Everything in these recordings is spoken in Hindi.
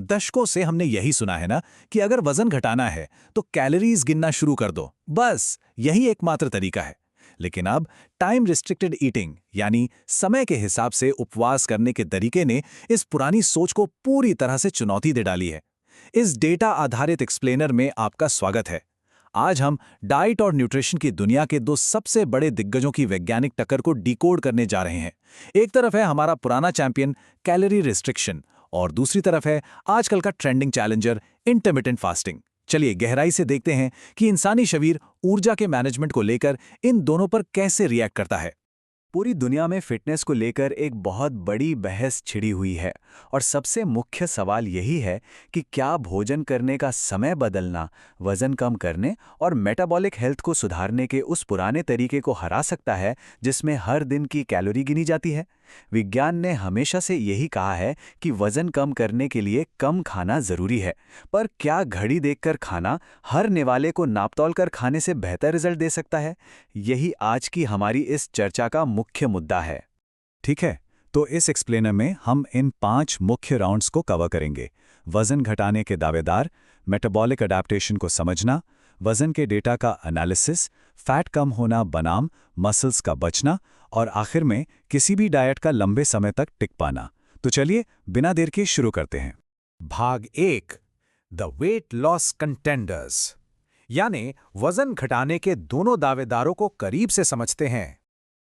दशकों से हमने यही सुना है ना कि अगर वजन घटाना है तो कैलोरीज गिनना शुरू कर दो, बस यही एकमात्र तरीका है। लेकिन अब टाइम रिस्ट्रिक्टेड ईटिंग यानी समय के हिसाब से उपवास करने के तरीके ने इस पुरानी सोच को पूरी तरह से चुनौती दे डाली है। इस डेटा आधारित एक्सप्लेनर में आपका स्वागत है। आज हम डाइट और न्यूट्रिशन की दुनिया के दो सबसे बड़े दिग्गजों की वैज्ञानिक टक्कर को डिकोड करने जा रहे हैं। एक तरफ है हमारा पुराना चैंपियन कैलोरी रिस्ट्रिक्शन और दूसरी तरफ है आजकल का ट्रेंडिंग चैलेंजर इंटरमिटेंट फास्टिंग। चलिए गहराई से देखते हैं कि इंसानी शरीर ऊर्जा के मैनेजमेंट को लेकर इन दोनों पर कैसे रिएक्ट करता है। पूरी दुनिया में फिटनेस को लेकर एक बहुत बड़ी बहस छिड़ी हुई है और सबसे मुख्य सवाल यही है कि क्या भोजन करने का समय बदलना वजन कम करने और मेटाबॉलिक हेल्थ को सुधारने के उस पुराने तरीके को हरा सकता है जिसमें हर दिन की कैलोरी गिनी जाती है। विज्ञान ने हमेशा से यही कहा है कि वजन कम करने के लिए कम खाना जरूरी है, पर क्या घड़ी देखकर खाना हर निवाले को नापतोल कर खाने से बेहतर रिजल्ट दे सकता है? यही आज की हमारी इस चर्चा का मुख्य मुद्दा है। ठीक है, तो इस एक्सप्लेनर में हम इन 5 मुख्य राउंड्स को कवर करेंगे। वजन घटाने के दावेदार, मेटाबॉलिक अडैप्टेशन को समझना, वजन के डेटा का एनालिसिस, फैट कम होना बनाम मसल्स का बचना और आखिर में किसी भी डाइट का लंबे समय तक टिक पाना। तो चलिए बिना देर के शुरू करते हैं। भाग 1, द वेट लॉस कंटेंडर्स, यानी वजन घटाने के दोनों दावेदारों को करीब से समझते हैं।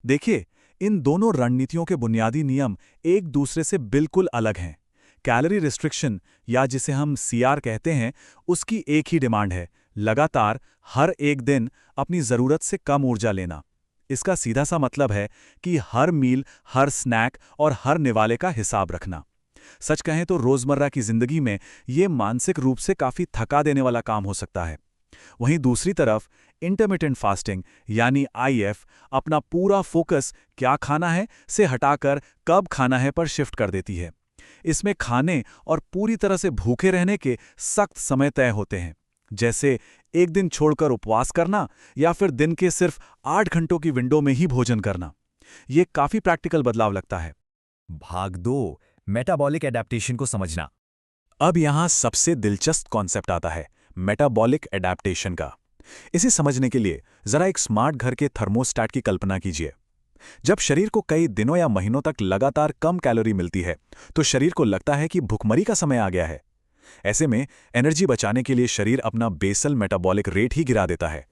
देखिए, इन दोनों रणनीतियों के बुनियादी नियम एक दूसरे से बिल्कुल अलग हैं। कैलोरी रिस्ट्रिक्शन या जिसे हम सीआर कहते हैं, उसकी एक ही डिमांड है, लगातार हर एक दिन अपनी ज़रूरत से कम ऊर्जा लेना। इसका सीधा सा मतलब है कि हर मील, हर स्नैक और हर निवाले का हिसाब रखना। सच कहें तो रोज़मर्रा की ज़िंदगी में ये मानसिक रूप से काफ़ी थका देने वाला काम हो सकता है। वहीं दूसरी तरफ इंटरमिटेंट फास्टिंग यानी आईएफ अपना पूरा फोकस क्या खाना है से हटाकर कब खाना है पर शिफ्ट कर देती है। इसमें खाने और पूरी तरह से भूखे रहने के सख्त समय तय होते हैं, जैसे एक दिन छोड़कर उपवास करना या फिर दिन के सिर्फ 8 घंटों की विंडो में ही भोजन करना। ये काफी प्रैक्टिकल बदलाव लगता है। भाग 2, मेटाबॉलिक एडेप्टेशन को समझना। अब यहां सबसे दिलचस्प कॉन्सेप्ट आता है, मेटाबॉलिक एडेप्टेशन का। इसे समझने के लिए जरा एक स्मार्ट घर के थर्मोस्टैट की कल्पना कीजिए। जब शरीर को कई दिनों या महीनों तक लगातार कम कैलोरी मिलती है तो शरीर को लगता है कि भुखमरी का समय आ गया है। ऐसे में एनर्जी बचाने के लिए शरीर अपना बेसल मेटाबॉलिक रेट ही गिरा देता है।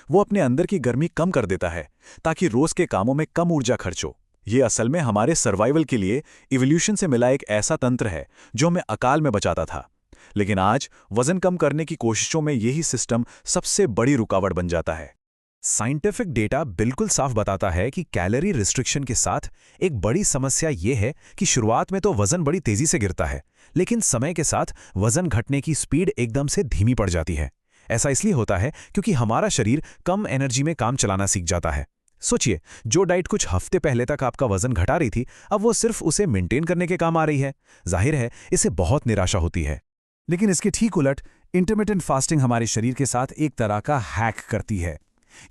वो अपने अंदर की गर्मी कम कर देता है ताकि रोज के कामों में कम ऊर्जा खर्च हो। ये असल में हमारे सर्वाइवल के लिए इवोल्यूशन से मिला एक ऐसा तंत्र है जो हमें अकाल में बचाता था। लेकिन आज वजन कम करने की कोशिशों में यही सिस्टम सबसे बड़ी रुकावट बन जाता है। साइंटिफिक डेटा बिल्कुल साफ बताता है कि कैलोरी रिस्ट्रिक्शन के साथ एक बड़ी समस्या ये है कि शुरुआत में तो वजन बड़ी तेजी से गिरता है, लेकिन समय के साथ वजन घटने की स्पीड एकदम से धीमी पड़ जाती है। ऐसा इसलिए होता है क्योंकि हमारा शरीर कम एनर्जी में काम चलाना सीख जाता है। सोचिए, जो डाइट कुछ हफ्ते पहले तक आपका वजन घटा रही थी, अब वो सिर्फ उसे मेंटेन करने के काम आ रही है। जाहिर है, इससे बहुत निराशा होती है। लेकिन इसके ठीक उलट इंटरमिटेंट फास्टिंग हमारे शरीर के साथ एक तरह का हैक करती है।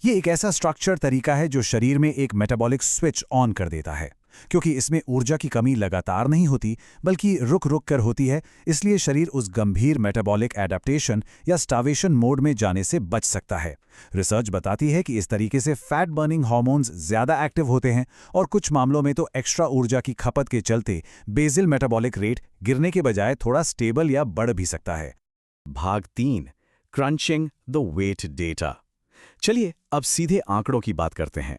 ये एक ऐसा स्ट्रक्चर तरीका है जो शरीर में एक मेटाबॉलिक स्विच ऑन कर देता है। क्योंकि इसमें ऊर्जा की कमी लगातार नहीं होती बल्कि रुक रुक कर होती है, इसलिए शरीर उस गंभीर मेटाबॉलिक एडेप्टेशन या स्टार्वेशन मोड में जाने से बच सकता है। रिसर्च बताती है कि इस तरीके से फैट बर्निंग हार्मोन्स ज्यादा एक्टिव होते हैं और कुछ मामलों में तो एक्स्ट्रा ऊर्जा की खपत के चलते बेसल मेटाबॉलिक रेट गिरने के बजाय थोड़ा स्टेबल या बढ़ भी सकता है। भाग 3, क्रंचिंग द वेट डेटा। चलिए अब सीधे आंकड़ों की बात करते हैं।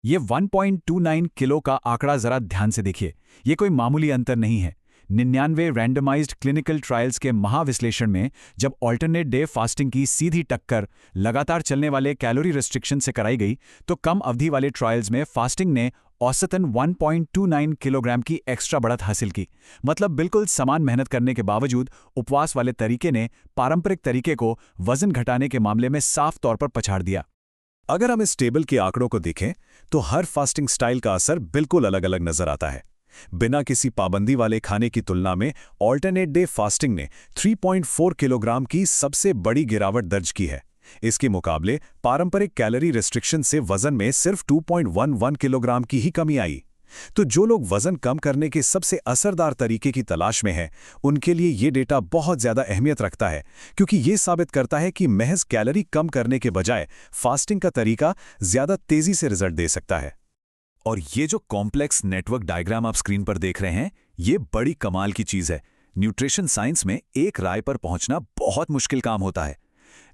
ये 1.29 किलो का आंकड़ा जरा ध्यान से देखिए। ये कोई मामूली अंतर नहीं है। 99 रैंडमाइज्ड क्लिनिकल ट्रायल्स के महाविश्लेषण में जब ऑल्टरनेट डे फास्टिंग की सीधी टक्कर लगातार चलने वाले कैलोरी रिस्ट्रिक्शन से कराई गई तो कम अवधि वाले ट्रायल्स में फास्टिंग ने औसतन 1.29 किलोग्राम की एक्स्ट्रा बढ़त हासिल की। मतलब बिल्कुल समान मेहनत करने के बावजूद उपवास वाले तरीके ने पारंपरिक तरीके को वजन घटाने के मामले में साफ तौर पर पछाड़ दिया। अगर हम इस टेबल के आंकड़ों को देखें तो हर फास्टिंग स्टाइल का असर बिल्कुल अलग अलग नजर आता है। बिना किसी पाबंदी वाले खाने की तुलना में ऑल्टरनेट डे फास्टिंग ने 3.4 किलोग्राम की सबसे बड़ी गिरावट दर्ज की है। इसके मुकाबले पारंपरिक कैलोरी रिस्ट्रिक्शन से वजन में सिर्फ 2.11 किलोग्राम की ही कमी आई। तो जो लोग वजन कम करने के सबसे असरदार तरीके की तलाश में हैं, उनके लिए ये डेटा बहुत ज़्यादा अहमियत रखता है, क्योंकि ये साबित करता है कि महज कैलोरी कम करने के बजाय फास्टिंग का तरीका ज़्यादा तेज़ी से रिजल्ट दे सकता है। और ये जो कॉम्प्लेक्स नेटवर्क डायग्राम आप स्क्रीन पर देख रहे हैं, ये बड़ी कमाल की चीज़ है। न्यूट्रिशन साइंस में एक राय पर पहुंचना बहुत मुश्किल काम होता है,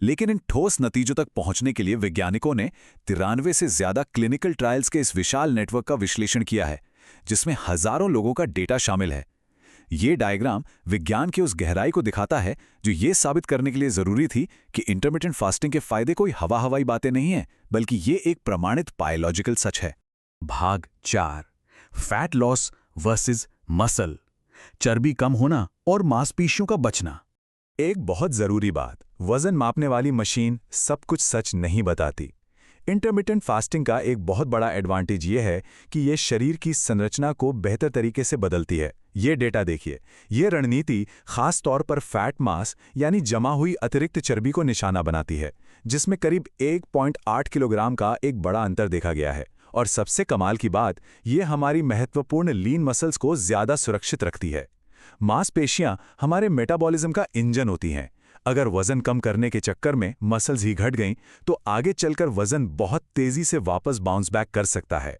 लेकिन इन ठोस नतीजों तक पहुंचने के लिए वैज्ञानिकों ने 93 से ज्यादा क्लिनिकल ट्रायल्स के इस विशाल नेटवर्क का विश्लेषण किया है, जिसमें हजारों लोगों का डेटा शामिल है। ये डायग्राम विज्ञान की उस गहराई को दिखाता है जो ये साबित करने के लिए जरूरी थी कि इंटरमिटेंट फास्टिंग के फायदे कोई हवाई बातें नहीं हैं, बल्कि ये एक प्रमाणित बायोलॉजिकल सच है। भाग 4, फैट लॉस वर्सेस मसल, चर्बी कम होना और मांसपेशियों का बचना। एक बहुत जरूरी बात, वजन मापने वाली मशीन सब कुछ सच नहीं बताती। इंटरमिटेंट फास्टिंग का एक बहुत बड़ा एडवांटेज ये है कि ये शरीर की संरचना को बेहतर तरीके से बदलती है। ये डेटा देखिए, ये रणनीति खास तौर पर फैट मास यानी जमा हुई अतिरिक्त चर्बी को निशाना बनाती है, जिसमें करीब 1.8 किलोग्राम का एक बड़ा अंतर देखा गया है। और सबसे कमाल की बात, ये हमारी महत्वपूर्ण लीन मसल्स को ज्यादा सुरक्षित रखती है। मांसपेशियां हमारे मेटाबॉलिज्म का इंजन होती हैं। अगर वजन कम करने के चक्कर में मसल्स ही घट गईं, तो आगे चलकर वजन बहुत तेजी से वापस बाउंस बैक कर सकता है।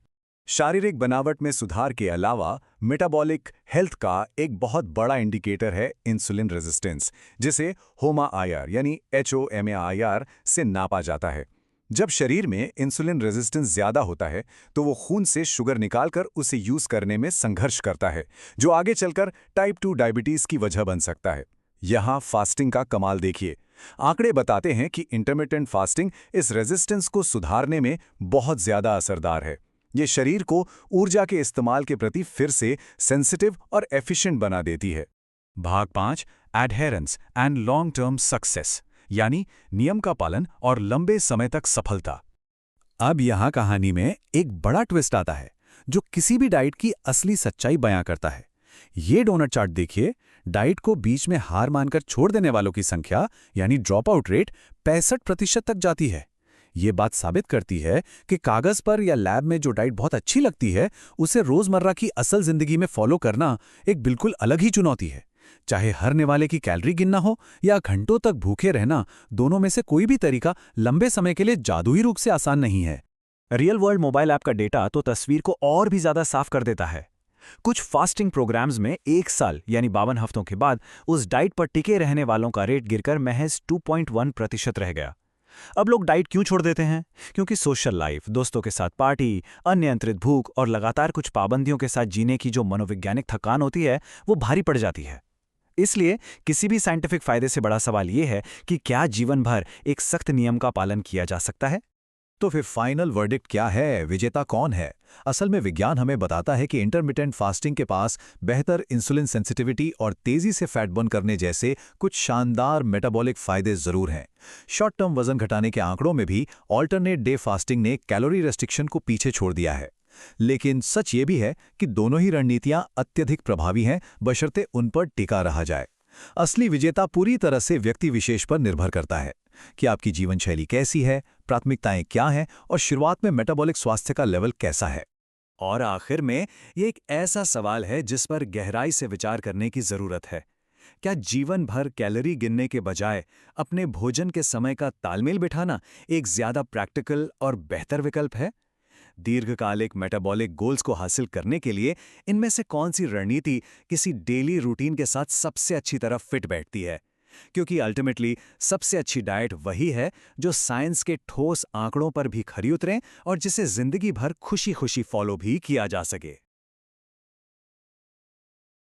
शारीरिक बनावट में सुधार के अलावा मेटाबॉलिक हेल्थ का एक बहुत बड़ा इंडिकेटर है इंसुलिन रेजिस्टेंस, जिसे HOMA-IR यानी HOMA-IR से नापा जाता है। जब शरीर में इंसुलिन रेजिस्टेंस ज्यादा होता है, तो वो खून से शुगर निकालकर उसे यूज करने में संघर्ष करता है, जो आगे चलकर टाइप 2 डायबिटीज की वजह बन सकता है। यहाँ फास्टिंग का कमाल देखिए। आंकड़े बताते हैं कि इंटरमिटेंट फास्टिंग इस रेजिस्टेंस को सुधारने में बहुत ज्यादा असरदार है। ये शरीर को ऊर्जा के इस्तेमाल के प्रति फिर से सेंसिटिव और एफिशिएंट बना देती है। भाग 5, adherence and long term success, यानी नियम का पालन और लंबे समय तक सफलता। अब यहाँ कहानी में एक बड़ा ट्विस्ट आता है, जो किसी भी डाइट की असली सच्चाई बयां करता है। ये डोनट चार्ट देखिए। डाइट को बीच में हार मानकर छोड़ देने वालों की संख्या यानी ड्रॉप आउट रेट 65% तक जाती है। ये बात साबित करती है कि कागज पर या लैब में जो डाइट बहुत अच्छी लगती है, उसे रोजमर्रा की असल जिंदगी में फॉलो करना एक बिल्कुल अलग ही चुनौती है। चाहे हरने वाले की कैलोरी गिनना हो या घंटों तक भूखे रहना, दोनों में से कोई भी तरीका लंबे समय के लिए जादुई रूप से आसान नहीं है। रियल वर्ल्ड मोबाइल ऐप का डेटा तो तस्वीर को और भी ज्यादा साफ कर देता है। कुछ फास्टिंग प्रोग्राम्स में 1 साल यानी 52 हफ्तों के बाद उस डाइट पर टिके रहने वालों का रेट गिरकर महज 2.1% रह गया। अब लोग डाइट क्यों छोड़ देते हैं? क्योंकि सोशल लाइफ, दोस्तों के साथ पार्टी, अनियंत्रित भूख और लगातार कुछ पाबंदियों के साथ जीने की जो मनोवैज्ञानिक थकान होती है, वो भारी पड़ जाती है। इसलिए किसी भी साइंटिफिक फायदे से बड़ा सवाल यह है कि क्या जीवन भर एक सख्त नियम का पालन किया जा सकता है? तो फिर फाइनल वर्डिक्ट क्या है? विजेता कौन है? असल में विज्ञान हमें बताता है कि इंटरमिटेंट फास्टिंग के पास बेहतर इंसुलिन सेंसिटिविटी और तेजी से फैट बर्न करने जैसे कुछ शानदार मेटाबॉलिक फायदे जरूर हैं। शॉर्ट टर्म वजन घटाने के आंकड़ों में भी ऑल्टरनेट डे फास्टिंग ने कैलोरी रेस्ट्रिक्शन को पीछे छोड़ दिया है। लेकिन सच ये भी है कि दोनों ही रणनीतियां अत्यधिक प्रभावी हैं, बशर्ते उन पर टिका रहा जाए। असली विजेता पूरी तरह से व्यक्ति विशेष पर निर्भर करता है कि आपकी जीवन शैली कैसी है, प्राथमिकताएं क्या हैं और शुरुआत में मेटाबॉलिक स्वास्थ्य का लेवल कैसा है। और आखिर में ये एक ऐसा सवाल है जिस पर गहराई से विचार करने की जरूरत है। क्या जीवन भर कैलोरी गिनने के बजाय अपने भोजन के समय का तालमेल बिठाना एक ज्यादा प्रैक्टिकल और बेहतर विकल्प है? दीर्घकालिक मेटाबॉलिक गोल्स को हासिल करने के लिए इनमें से कौन सी रणनीति किसी डेली रूटीन के साथ सबसे अच्छी तरह फिट बैठती है? क्योंकि अल्टीमेटली सबसे अच्छी डाइट वही है जो साइंस के ठोस आंकड़ों पर भी खरी उतरे और जिसे जिंदगी भर खुशी खुशी फॉलो भी किया जा सके।